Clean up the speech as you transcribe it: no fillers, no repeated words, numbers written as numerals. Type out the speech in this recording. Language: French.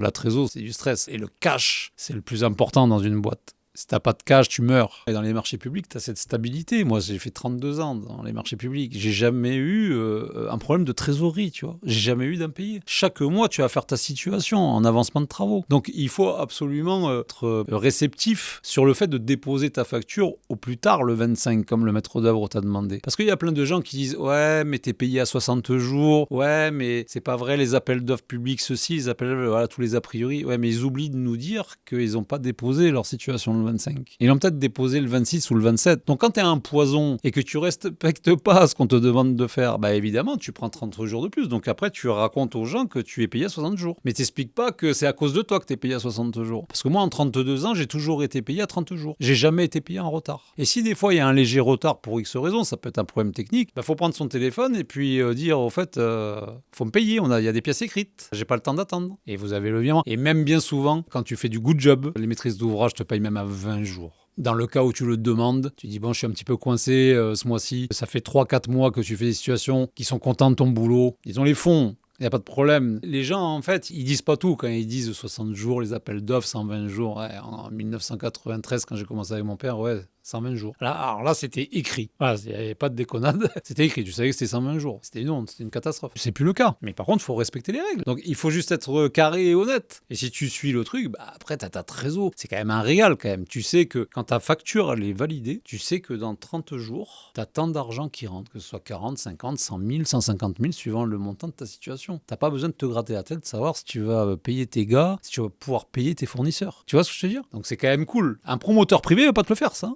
La trésor, c'est du stress. Et le cash, c'est le plus important dans une boîte. Si t'as pas de cash, tu meurs. Et dans les marchés publics, t'as cette stabilité. Moi, j'ai fait 32 ans dans les marchés publics. J'ai jamais eu un problème de trésorerie, tu vois. J'ai jamais eu d'impayé. Chaque mois, tu vas faire ta situation en avancement de travaux. Donc, il faut absolument être réceptif sur le fait de déposer ta facture au plus tard le 25, comme le maître d'œuvre t'a demandé. Parce qu'il y a plein de gens qui disent « Ouais, mais t'es payé à 60 jours. Ouais, mais c'est pas vrai, les appels d'offres publics, ceci, les appels, voilà, tous les a priori. Ouais, mais ils oublient de nous dire qu'ils n'ont pas déposé leur situation le 25. Ils l'ont peut-être déposé le 26 ou le 27. Donc quand tu es un poison et que tu respectes pas ce qu'on te demande de faire, bah évidemment, tu prends 30 jours de plus. Donc après, tu racontes aux gens que tu es payé à 60 jours. Mais t'expliques pas que c'est à cause de toi que tu es payé à 60 jours. Parce que moi, en 32 ans, j'ai toujours été payé à 30 jours. J'ai jamais été payé en retard. Et si des fois, il y a un léger retard pour X raison, ça peut être un problème technique, bah faut prendre son téléphone et puis dire, au fait, faut me payer. Il y a des pièces écrites. J'ai pas le temps d'attendre. Et vous avez le virement. Et même bien souvent, quand tu fais du good job, les maîtrises d'ouvrage te payent même à 20 jours. Dans le cas où tu le demandes, tu dis bon, je suis un petit peu coincé ce mois-ci, ça fait 3-4 mois que tu fais des situations qui sont contents de ton boulot, ils ont les fonds. Il n'y a pas de problème. Les gens, en fait, ils disent pas tout. Quand ils disent 60 jours, les appels d'offres, 120 jours. Ouais, en 1993, quand j'ai commencé avec mon père, ouais, 120 jours. Alors là, c'était écrit. Voilà, il n'y avait pas de déconnade. C'était écrit. Tu savais que c'était 120 jours. C'était une honte, c'était une catastrophe. C'est plus le cas. Mais par contre, il faut respecter les règles. Donc, il faut juste être carré et honnête. Et si tu suis le truc, bah, après, tu as ta trésor. C'est quand même un régal, quand même. Tu sais que quand ta facture, elle est validée, tu sais que dans 30 jours, tu as tant d'argent qui rentre, que ce soit 40, 50, 100 000, 150 000, suivant le montant de ta situation. T'as pas besoin de te gratter la tête de savoir si tu vas payer tes gars, si tu vas pouvoir payer tes fournisseurs. Tu vois ce que je veux dire? Donc c'est quand même cool. Un promoteur privé va pas te le faire, ça.